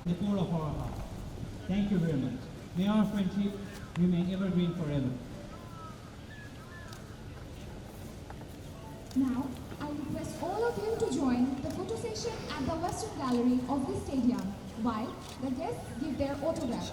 the core of our heart. Thank you very much. May our friendship remain evergreen forever. Now, I request all of you to join the photo session at the Western Gallery of the stadium while the guests give their autographs.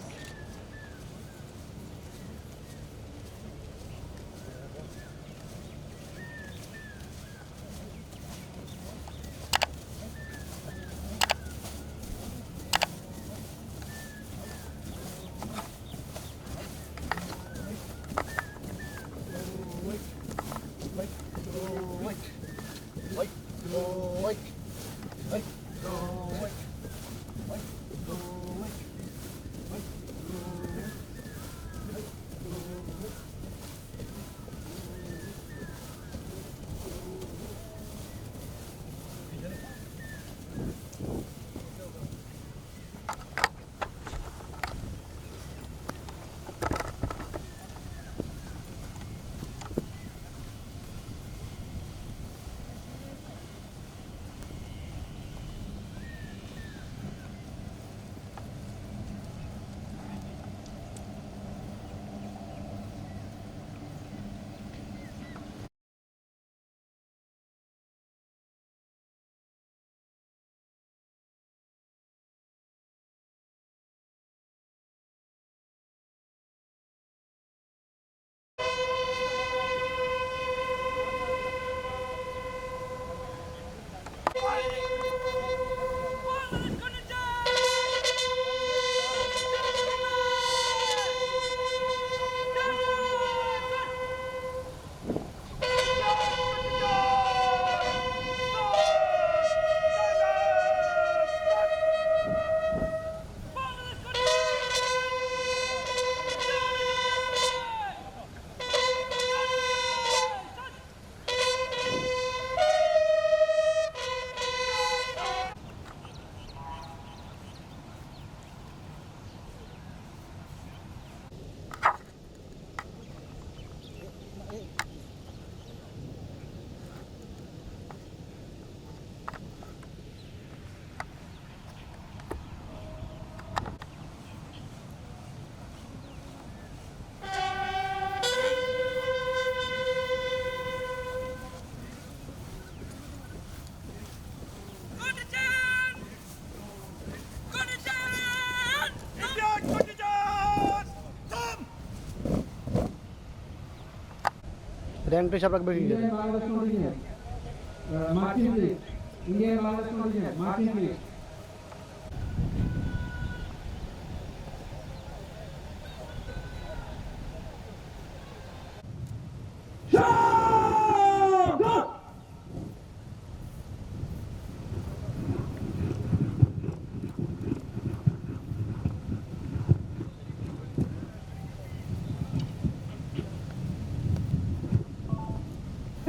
Rank पे सब रख बैठ Indian Bangladesh contingent Martin please Indian Bangladesh contingent Martin please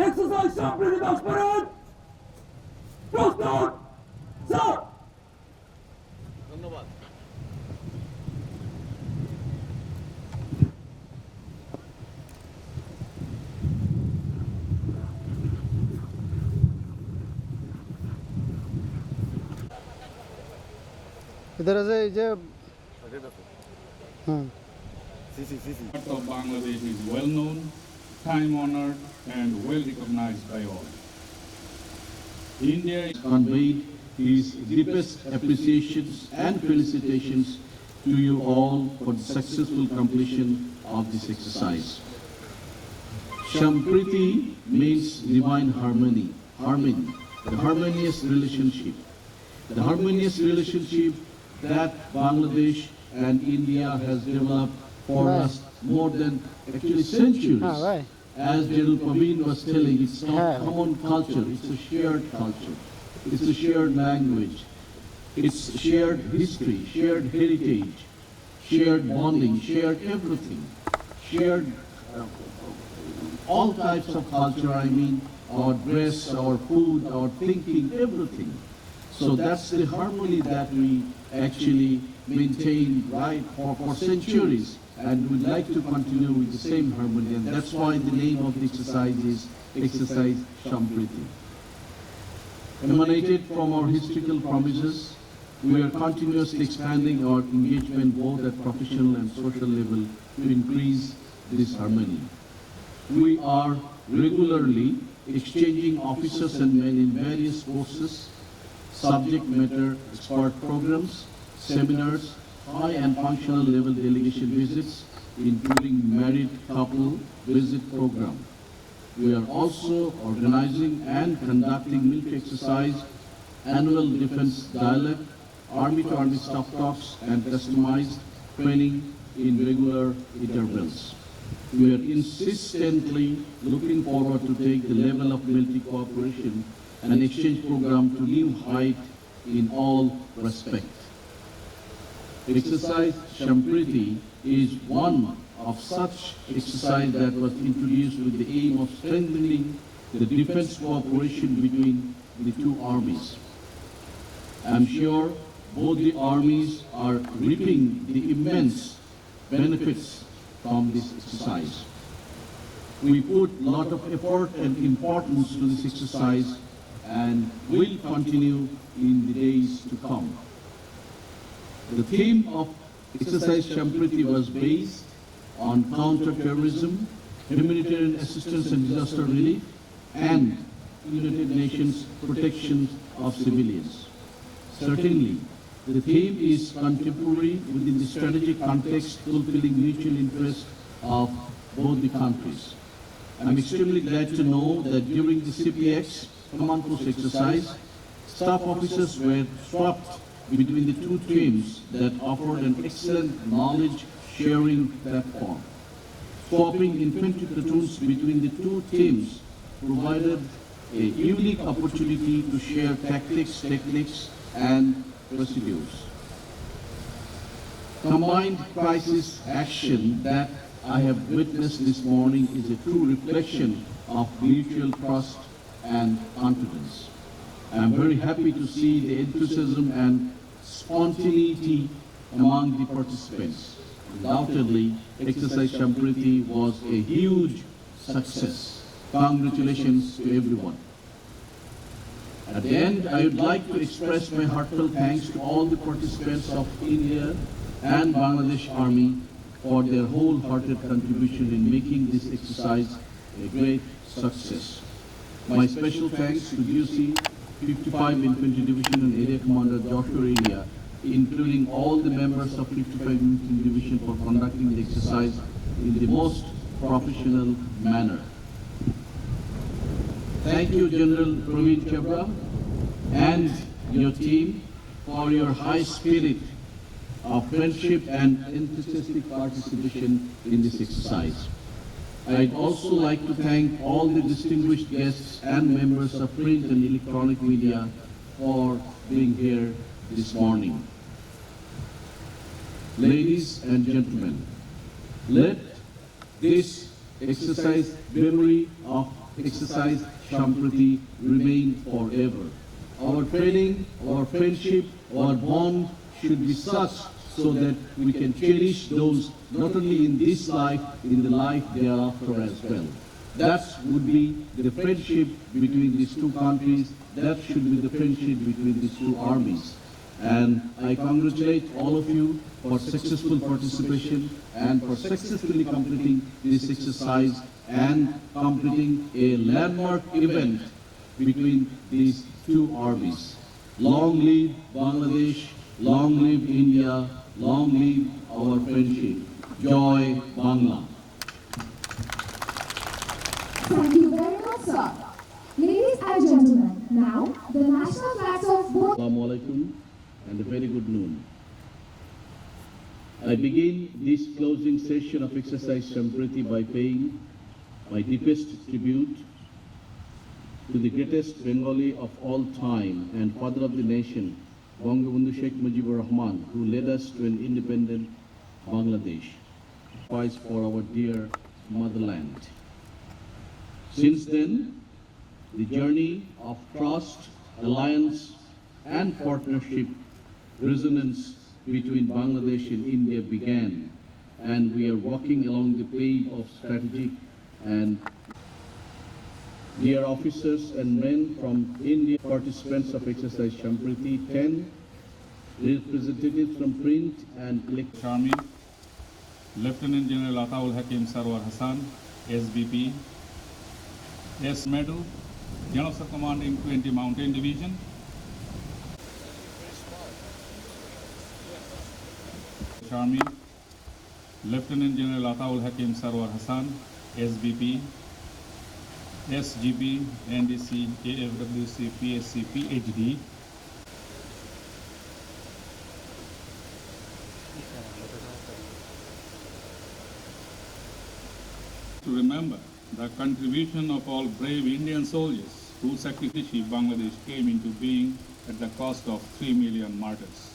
Exercise সম্প্রীতি 10 minute প্রস্তুত sir ধন্যবাদ इधर से ये of Bangladesh is well known, time honored, and well recognized by all. India conveyed his deepest appreciations and felicitations to you all for the successful completion of this exercise. Shampriti means divine harmony, the harmonious relationship. The harmonious relationship that Bangladesh and India has developed for us more than actually centuries. As General Praveen was telling, it's not common culture, it's a shared culture. It's a shared language. It's shared history, shared heritage, shared bonding, shared everything. Shared all types of culture, I mean, our dress, our food, our thinking, everything. So that's the harmony that we actually maintain right for centuries, and we'd like to continue with the same harmony, and that's why the name of the exercise is Exercise Shampriti. Emanated from our historical promises We are continuously expanding our engagement both at professional and social level to increase this harmony. We are regularly exchanging officers and men in various courses, subject matter expert programs, seminars, high and functional level delegation visits, including married couple visit program. We are also organizing and conducting military exercise, annual defense dialogue, army-to-army staff talks, and customized training in regular intervals. We are insistently looking forward to take the level of military cooperation and exchange program to new height in all respects. Exercise Shampriti is one of such exercise that was introduced with the aim of strengthening the defense cooperation between the two armies. I am sure both the armies are reaping the immense benefits from this exercise. We put a lot of effort and importance to this exercise and will continue in the days to come. The theme of Exercise Shampriti was based on counter-terrorism, humanitarian assistance and disaster relief, and United Nations protection of civilians. Certainly, the theme is contemporary within the strategic context fulfilling mutual interest of both the countries. I'm extremely glad to know that during the CPX Command Post exercise, staff officers were swapped between the two teams that offered an excellent knowledge sharing platform. Swapping infantry platoons between the two teams provided a unique opportunity to share tactics, techniques, and procedures. Combined crisis action that I have witnessed this morning is a true reflection of mutual trust and confidence. I am very happy to see the enthusiasm and spontaneity among the participants. Undoubtedly, Exercise Shampriti was a huge success. Congratulations to everyone. At the end, I would like to express my heartfelt thanks to all the participants of India and Bangladesh Army for their wholehearted contribution in making this exercise a great success. My special thanks to DUC 55 Infantry Division and Area Commander Joshua Area, including all the members of 55 Infantry Division for conducting the exercise in the most professional manner. Thank you, General Praveen Chhabra and your team for your high spirit of friendship and enthusiastic participation in this exercise. I'd also like to thank all the distinguished guests and members of print and electronic media for being here this morning. Ladies and gentlemen, let this exercise memory of Exercise Shampriti remain forever. Our training, our friendship, our bond should be such so that we can cherish those not only in this life, in the life thereafter as well. That would be the friendship between these two countries. That should be the friendship between these two armies. And I congratulate all of you for successful participation and for successfully completing this exercise and completing a landmark event between these two armies. Long live Bangladesh, long live India, long live our friendship. Joy Bangla. Thank you very much, sir. Ladies and gentlemen, now the national flags of both. Assalamu alaikum and a very good noon. I begin this closing session of Exercise Shampriti by paying my deepest tribute to the greatest Bengali of all time and father of the nation, Bangabandhu Sheikh Mujibur Rahman, who led us to an independent Bangladesh, fights for our dear motherland. Since then, the journey of trust, alliance, and partnership resonance between Bangladesh and India began, and we are walking along the path of strategic and dear officers and men from India, participants of Exercise Shampriti 10, representatives from print and electronic. Army, Lieutenant General Ataul Hakim Sarwar Hassan, SBP, S. Medu, General Sub Commanding 20 Mountain Division, Army, Lieutenant General Ataul Hakim Sarwar Hassan, SBP, SGP, NDC, AFWC, PSC, PhD, to remember the contribution of all brave Indian soldiers whose sacrifice Bangladesh came into being at the cost of 3 million martyrs.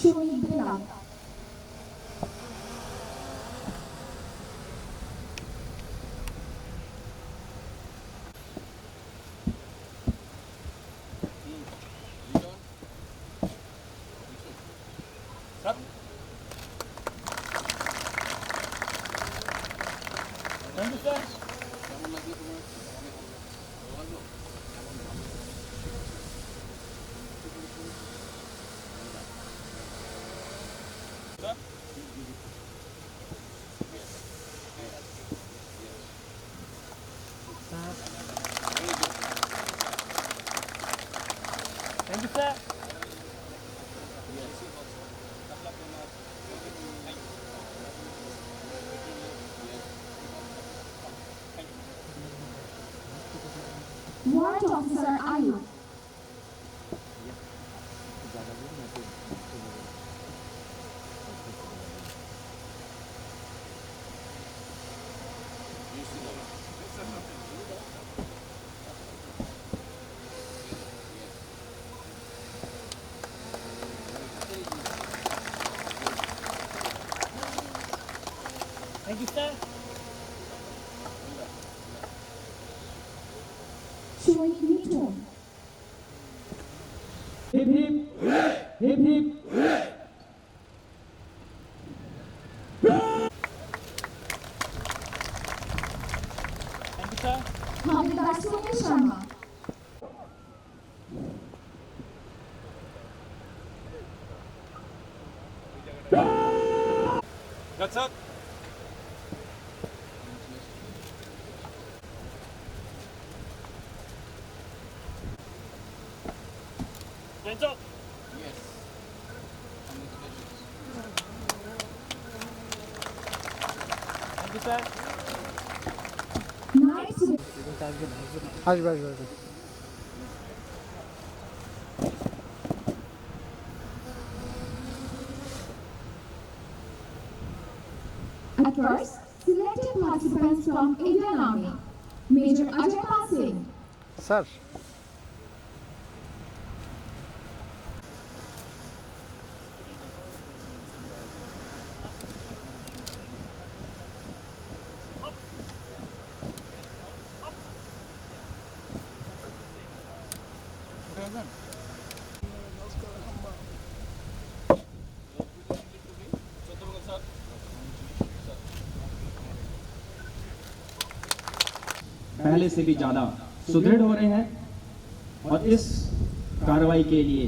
শহীদ Belal Warrant Officer Ayub শহীদ Mithun hip hip hip hip havildar Sunil Sharma That's it. Hands up. Thank you, sir. Night আসবে আসবে আসবে At first, selected participants from Indian Army, Major Ajay Singh, sir पहले से भी ज़्यादा सुदृढ़ हो रहे हैं और इस कार्रवाई के लिए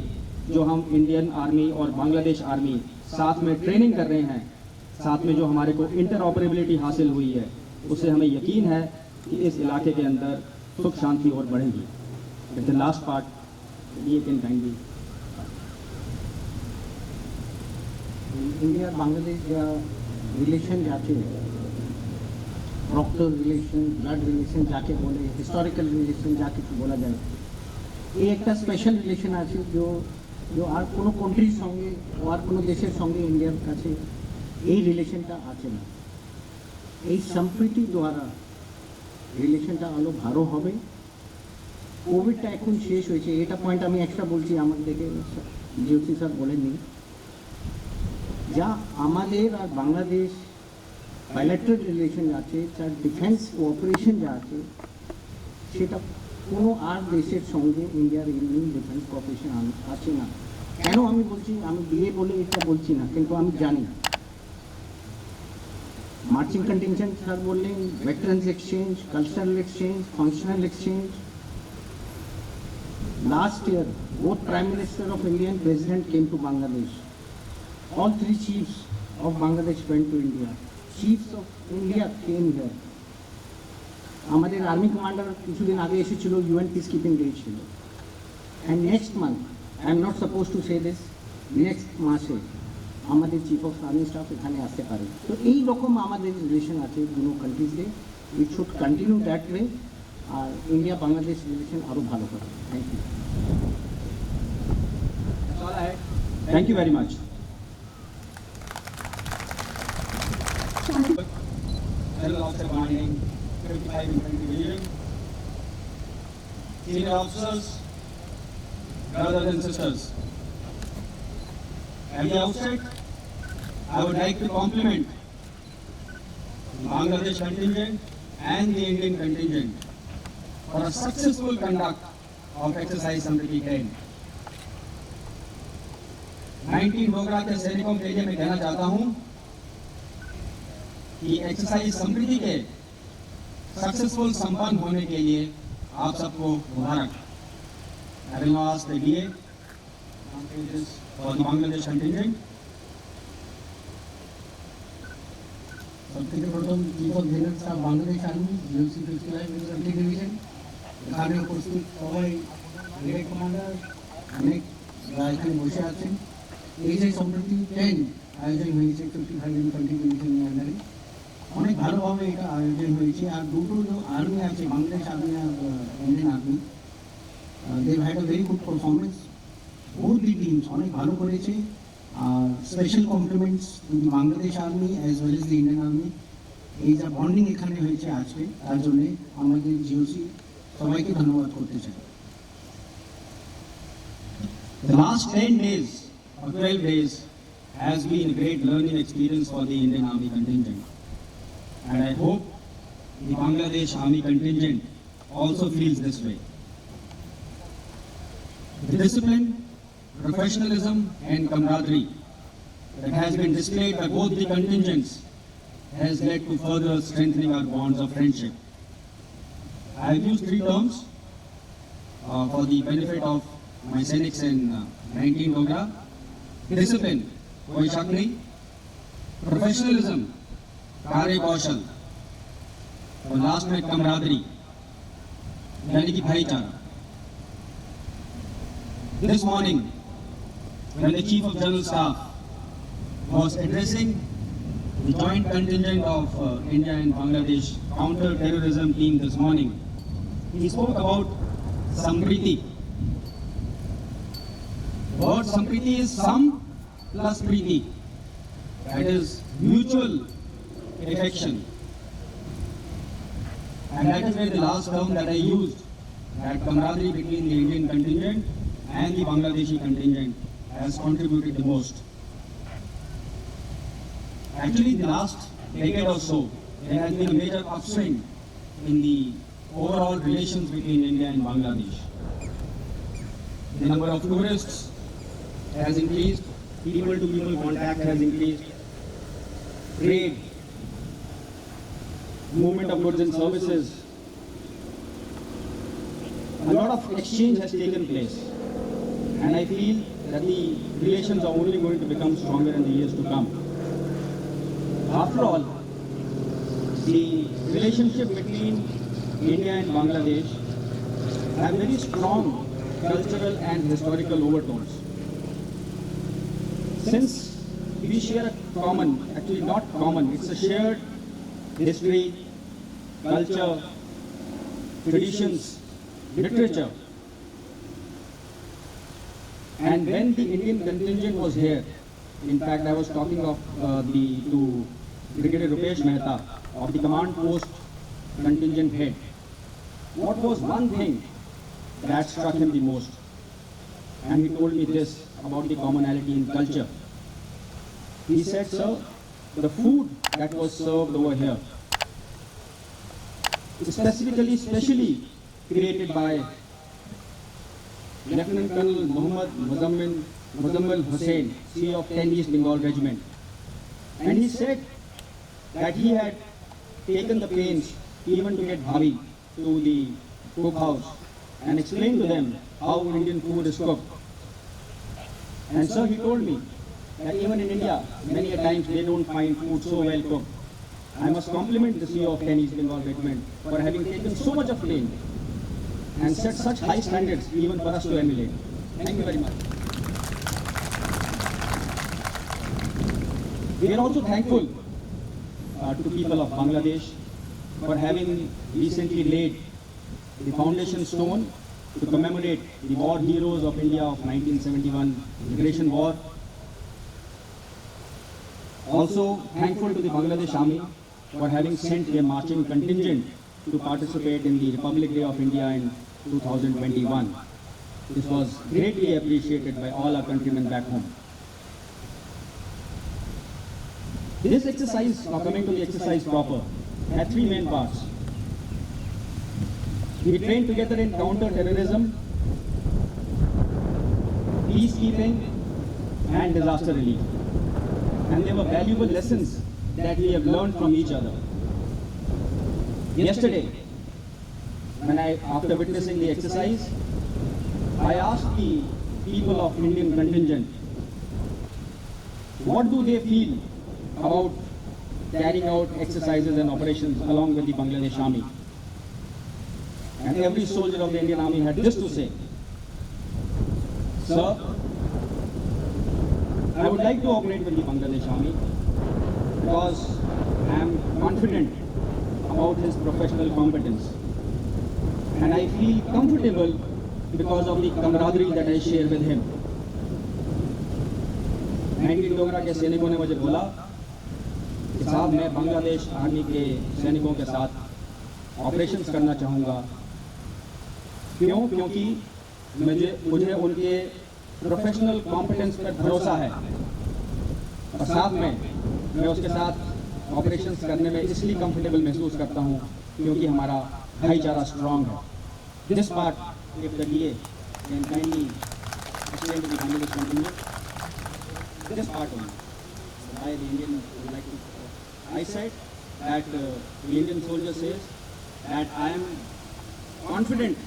जो हम इंडियन आर्मी और बांग्लादेश आर्मी साथ में ट्रेनिंग कर रहे हैं, साथ में जो हमारे को इंटरऑपरेबिलिटी हासिल हुई है, उससे हमें यकीन है कि इस इलाके के अंदर सुख शांति और बढ़ेगी. इट द लास्ट पार्ट ये कैन काइंडली ইন্ডিয়া বাংলাদেশ যা রিলেশন আছে, রক্ত রিলেশন, ব্লাড রিলেশন যাকে বলে, হিস্টোরিক্যাল রিলেশন যা কিছু বলা যায়, এই একটা স্পেশাল রিলেশন আছে जो আর কোনো কান্ট্রির সঙ্গে ও আর কোনো দেশের সঙ্গে ইন্ডিয়ার কাছে এই রিলেশনটা আছে না। এই সম্প্রীতি দ্বারা রিলেশনটা আরও ভালো হবে। কোভিডটা এখন শেষ হয়েছে, এটা পয়েন্ট আমি একটা বলছি, আমার দেখে জিওসি স্যার বলেননি, যা আমাদের আর বাংলাদেশ বাইলেটারাল রিলেশন আছে, যার ডিফেন্স কোঅপারেশন যা আছে, সেটা কোনো আর দেশের সঙ্গে ইন্ডিয়ার এমনি ডিফেন্স কোঅপারেশন আছে না। কেন আমি বলছি, আমি বিয়ে বলে এটা বলছি না, কিন্তু আমি জানি মার্চিং কন্টিনজেন্ট স্যার বললেন, veterans exchange, cultural exchange, functional exchange. Last year, both Prime Minister of India and President came to Bangladesh. All three chiefs of Bangladesh went to India. Chiefs of India came here. আমাদের army commander কিছুদিন আগে এসেছিল, UN peace keeping day ছিল। And next month, I am not suppose to say this, next মাসে আমাদের chief of army staff এখানে আসতে পারে। তো এই রকম আমাদের রিলেশন আছে দুটো কান্ট্রিজে, it should continue that way, আর ইন্ডিয়া বাংলাদেশ রিলেশন আরও ভালো হবে। Thank you. Thank you very much. Hello, Officer Commanding 55 Infantry Division, senior officers, brothers and sisters. At the outset, I would like to compliment the Bangladesh contingent and the Indian contingent for a successful conduct of exercise Samriddhi 10. 19 Dogra के सैनिकों के लिए मैं कहना चाहता हूं कि exercise समृद्धि के सक्सेसफुल संपन्न होने के लिए आप सबको मुबारक। I will now ask the DA for the Bangladesh contingent. সবথেকে প্রথম chief of general staff Bangladesh army, GOC 55 infantry division, এখানে উপস্থিত সবাই, ব্রিগেড কমান্ডার, অনেক এখানে বসে আছেন। এই যে সম্প্রতি 10 আয়োজন হয়েছে 55 ইনফ্যান্ট্রি ডিভিশনের আন্ডারে, অনেক ভালোভাবে এটা আয়োজন হয়েছে। আর দুটো যে আর্মি আছে, বাংলাদেশ আর্মি আর Indian army, they had a very good performance. Both the teams অনেক ভালো করেছে। আর special compliments to the Bangladesh army as well as the Indian army. এই যা বন্ডিং এখানে হয়েছে আজকে, তার জন্যে আমাদের জিওসি সবাইকে ধন্যবাদ করতে চাই। The last 10 days or 12 days has been a great learning experience for the Indian Army contingent. And I hope the Bangladesh Army contingent also feels this way. The discipline, professionalism and camaraderie that has been displayed by both the contingents has led to further strengthening our bonds of friendship. I have used 3 terms for the benefit of my Senics in 19 Dogra. Discipline, koi shak nahi. Professionalism, कार्य कौशल, और last में camaraderie, यानी कि भाईचारा. This morning, when the Chief of General Staff was addressing the joint contingent of India and Bangladesh counter-terrorism team this morning, he spoke about Sampriti. The word Sampriti is Sam plus Priti. That is mutual affection. And that is where the last term that I used, that camaraderie between the Indian contingent and the Bangladeshi contingent has contributed the most. Actually, the last decade or so, there has been a major upswing in the overall relations between India and Bangladesh. The number of tourists has increased, people-to-people contact has increased, trade, movement of goods and services, a lot of exchange has taken place. And I feel that the relations are only going to become stronger in the years to come. After all, the relationship between India and Bangladesh have very strong cultural and historical overtones. Since we share a common, actually not common, it's a shared history, culture, traditions, literature. And when the Indian contingent was here, in fact I was talking of to Brigadier Rupesh Mehta of the command post contingent head. What was one thing that struck him the most? And he told me this about the commonality in culture. He said, sir, the food that was served over here, specially created by Lieutenant Colonel Muhammad Muzammil Hussain, C of 10 East Bengal Regiment. And he said that he had taken the pains even to get Bhavi to the cook house and explain to them how Indian food is cooked. And so he told me that even in India, many a times they don't find food so well cooked. I must compliment the CEO of 10 East Bengal Regiment for having taken so much of pain and set such high standards even for us to emulate. Thank you very much. We are also thankful to people of Bangladesh for having recently laid the foundation stone to commemorate the war heroes of India of 1971 Liberation War. Also thankful to the Bangladesh Army for having sent a marching contingent to participate in the Republic Day of India in 2021. This was greatly appreciated by all our countrymen back home. This exercise, now coming to the exercise proper, had three main parts. We trained together in counter-terrorism, peacekeeping, and disaster relief. And there were valuable lessons that we have learned from each other. Yesterday, after witnessing the exercise, I asked the people of Indian contingent, what do they feel about carrying out exercises and operations along with the Bangladesh Army? And every soldier of the Indian Army had this to say, sir, I would like to operate with the Bangladesh Army because I am confident about his professional competence. And I feel comfortable because of the camaraderie that I share with him. 19 Dogra के सैनिकों ने मुझे बोला कि साहब मैं Bangladesh army के सैनिकों के साथ ऑपरेशंस करना चाहूँगा। क्यों? क्योंकि मुझे उनके प्रोफेशनल कॉम्पिटेंस पर भरोसा है और साथ में मैं उसके साथ ऑपरेशंस करने में इसलिए कंफर्टेबल महसूस करता हूँ क्योंकि हमारा भाईचारा स्ट्रांग है। This part, if the DA can kindly explain to the Bangladesh contingent, this part only. Why the Indian would like to. I said that the Indian soldier says that I am confident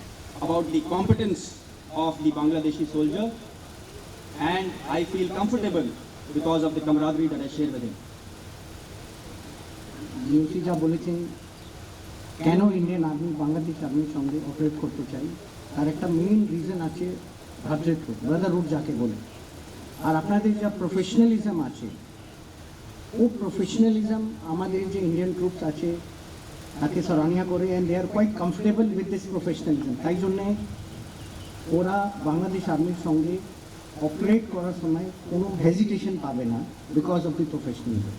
about the competence of the Bangladeshi soldier and I feel comfortable because of the camaraderie that I share with him. GOC যা বলেছেন কেন Indian army Bangladesh আর্মির সঙ্গে operate করতে চাই তার একটা main reason আছে ভ্রাতৃত্ব, ব্রাদারহুড যাকে বলে। আর আপনাদের যা প্রফেশনালিজম আছে ও প্রফেশনালিজম আমাদের যে ইন্ডিয়ান ট্রুপস আছে তাকে সরাহনীয় করে and they are quite comfortable with this professionalism. তাই জন্যে ওরা বাংলাদেশ আর্মির সঙ্গে অপারেট করার সময় কোনো হেজিটেশন পাবে না because of the professionalism.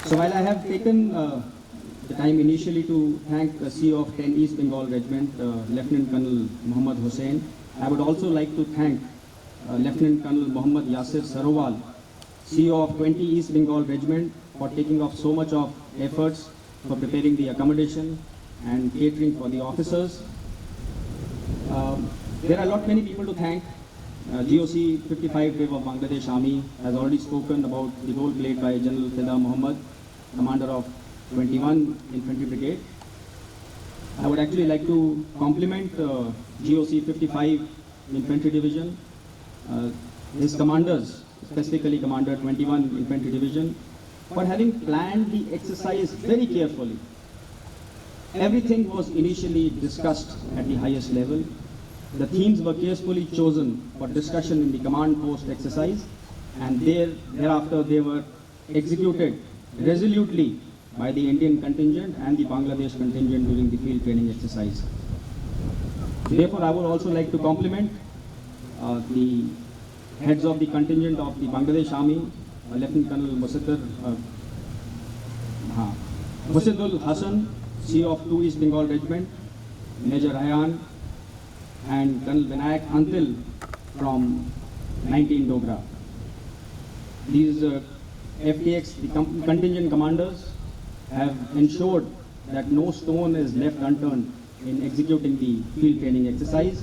So while I have taken the time initially to thank the CEO of 10 East Bengal Regiment, Lieutenant Colonel Muhammad Hussain, I would also like to thank Lieutenant Colonel Muhammad Yasir Sarowal, CEO of 20 East Bengal Regiment, for taking off so much of efforts for preparing the accommodation and catering for the officers. There are many people to thank. GOC 55 Wave of Bangladesh Army has already spoken about the role played by General Fida Muhammad, commander of 21 Infantry Brigade. I would actually like to compliment GOC 55 Infantry Division, his commanders, specifically Commander 21 Infantry Division, for having planned the exercise very carefully. Everything was initially discussed at the highest level. The themes were carefully chosen for discussion in the command post exercise, and thereafter they were executed resolutely by the Indian contingent and the Bangladesh contingent during the field training exercise. Therefore, I would also like to compliment the heads of the contingent of the Bangladesh Army, Lieutenant Colonel Musidul Hassan, CEO of 2 East Bengal Regiment, Major Rayan, and Colonel Vinayak Antil from 19 Dogra. These FTX, the contingent commanders, have ensured that no stone is left unturned in executing the field training exercise,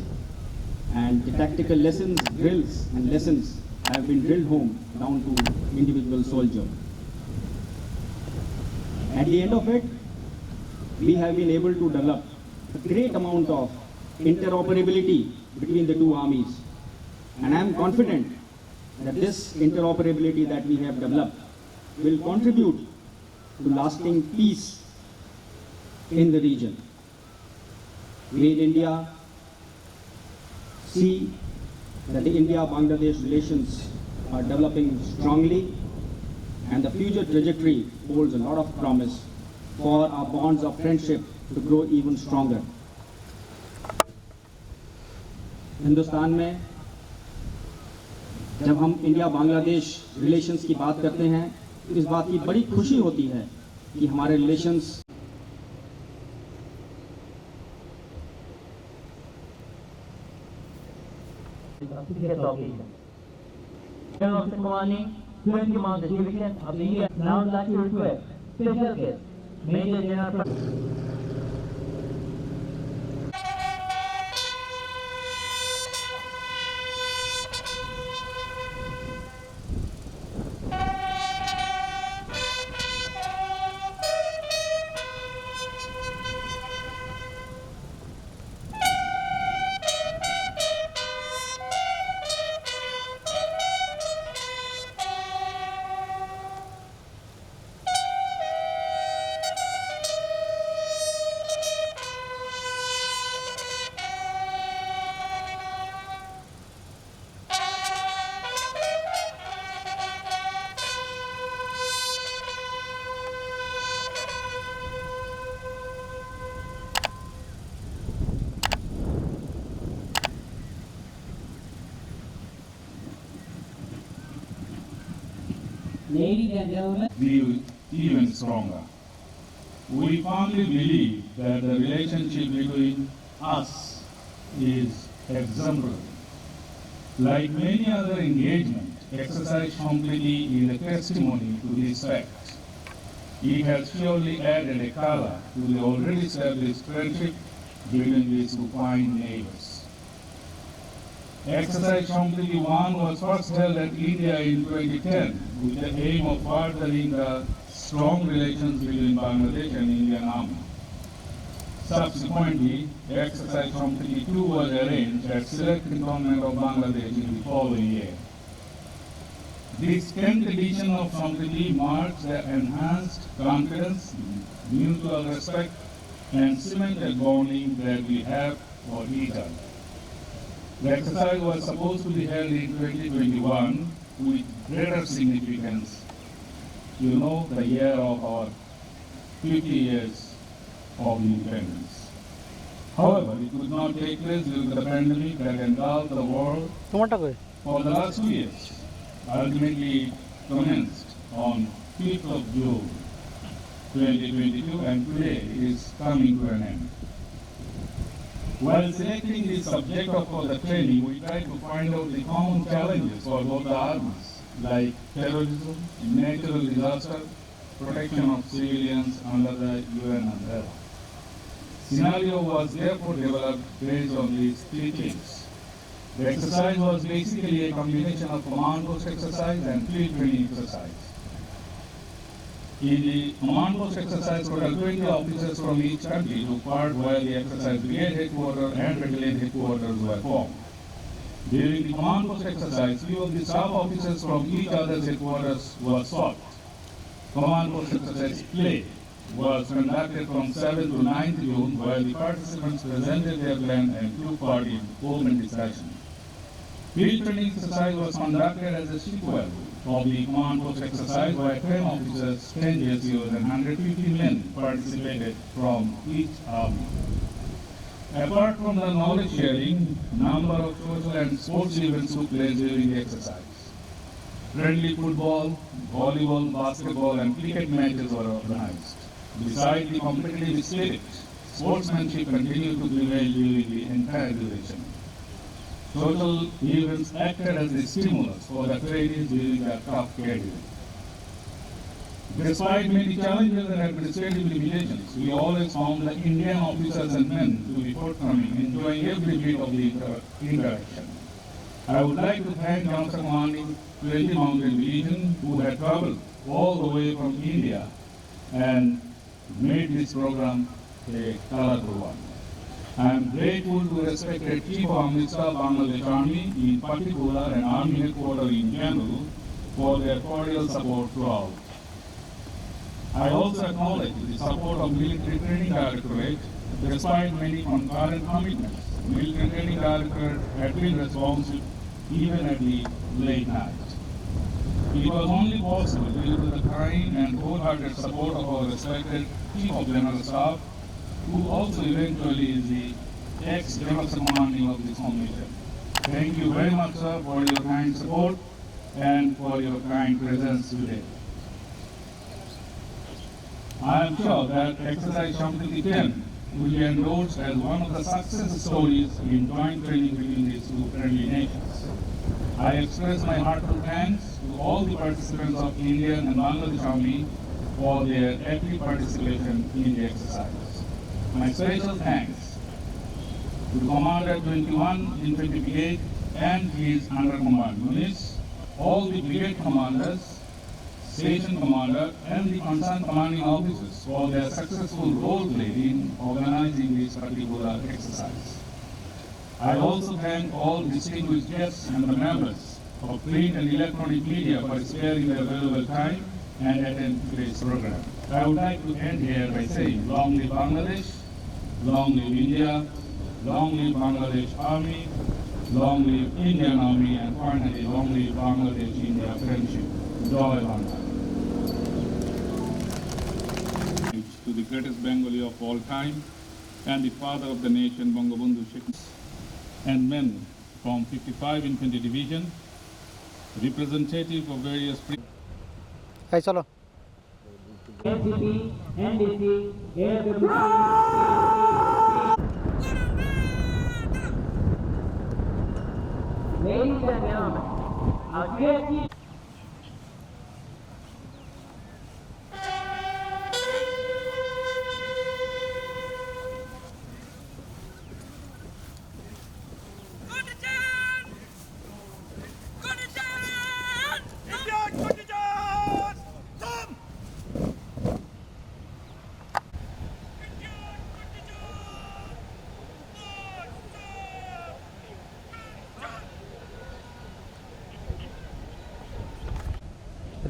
and the tactical lessons, drills and lessons have been drilled home down to individual soldier. At the end of it, we have been able to develop a great amount of interoperability between the two armies, and I am confident that this interoperability that we have developed will contribute to lasting peace in the region. We in India see that the India-Bangladesh relations are developing strongly, and the future trajectory holds a lot of promise for our bonds of friendship to grow even stronger. Hindustan में जब हम India Bangladesh relations की बात करते हैं तो इस बात की बड़ी खुशी होती है कि हमारे relations General Commanding 20 Command Division of the India. Now I'd like to request special guest Major General Ladies and gentlemen, be even stronger. We firmly believe that the relationship between us is exemplary. Like many other engagements, exercise completely is a testimony to this fact. It has surely added a color to the already established friendship between these two fine neighbors. Exercise Completely 1 was first held at India in 2010 with the aim of furthering the strong relations between Bangladesh and Indian Army. Subsequently, Exercise Completely 2 was arranged at select cantonment of Bangladesh in the following year. This 10th edition of Completely marks the enhanced confidence, mutual respect, and cemented bonding that we have for each other. The exercise was supposed to be held in 2021 with greater significance. You know, the year of our 50 years of independence. However, it could not take place due to the pandemic that engulfed the world for the last 2 years. Ultimately commenced on 5th of June 2022 and today is coming to an end. While selecting the subject of the training, we tried to find out the common challenges for both the armies, like terrorism, natural disaster, protection of civilians under the UN umbrella. Scenario was therefore developed based on these three things. The exercise was basically a combination of command post exercise and field training exercise. In the command post exercise, total 20 officers from each country took part, while the exercise brigade headquarters and battalion headquarters were formed. During the command post exercise, few of the staff officers from each other's headquarters were sought. Command post exercise play was conducted from 7th to 9th June, where the participants presented their plan and took part in open discussion. Field training exercise was conducted as a sequel of the command post exercise, where 10 officers, 10 JCOs, and 150 men participated from each army. Apart from the knowledge sharing, number of social and sports events took place during the exercise. Friendly football, volleyball, basketball, and cricket matches were organized. Besides the competitive spirit, sportsmanship continued to prevail during the entire duration. Social events acted as a stimulus for the trainees during their tough career. Despite many challenges and administrative limitations, we always found the Indian officers and men to be forthcoming, enjoying every bit of the interaction. I would like to thank Johnson Commanding 20 Mountain Division, who had traveled all the way from India and made this program a colorful one. I am grateful to respected Chief of Army Staff Bangladesh Army, in particular, and Army Headquarters in general, for their cordial support throughout. I also acknowledge the support of Military Training Directorate. Despite many concurrent commitments, Military Training Directorate had been responsive even at the late night. It was only possible due to the kind and wholehearted support of our respected Chief of General Staff, who also eventually is the ex-General Commanding of this commission. Thank you very much, sir, for your kind support and for your kind presence today. I am sure that Exercise Shampriti 10 will be endorsed as one of the success stories in joint training between these two friendly nations. I express my heartfelt thanks to all the participants of Indian and Bangladesh Army for their active participation in the exercise. My special thanks to Commander 21 Infantry Brigade and his under command units, all the brigade commanders, station commander, and the concerned commanding officers for their successful role played in organizing this particular exercise. I also thank all distinguished guests and the members of print and electronic media for sparing their valuable time and attend today's program. I would like to end here by saying, long live Bangladesh, long live India, long live Bangladesh Army, long live Indian Army, and finally, long live Bangladesh-India friendship. Joy Bangla. To the greatest Bengali of all time and the father of the nation, Bangabandhu Sheikh, and men from 55 Infantry Division, representative of various... Hey, chalo. NCP, NDC, AFWC, ladies and gentlemen, our great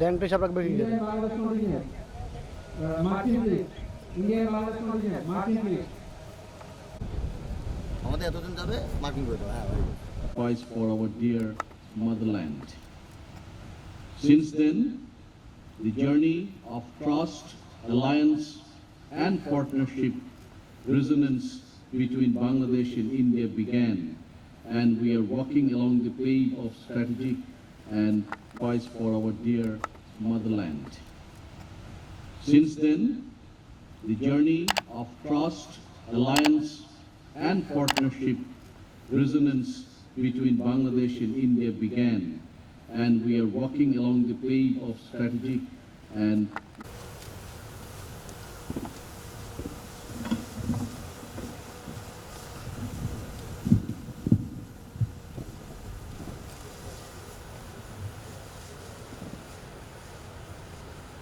rank पे सब रख बैठ Indian Bangladesh contingent. Marching please. Indian Bangladesh contingent. Marching please. আমাদের এতজন যাবে marking করে দাও হ্যাঁ ভাই Sacrifice for our dear motherland. Since then, the journey of trust, alliance, and partnership resonance between Bangladesh and India began, and we are walking along the path of strategic and sacrifice for our dear motherland. Since then, the journey of trust, alliance, and partnership resonance between Bangladesh and India began, and we are walking along the path of strategic and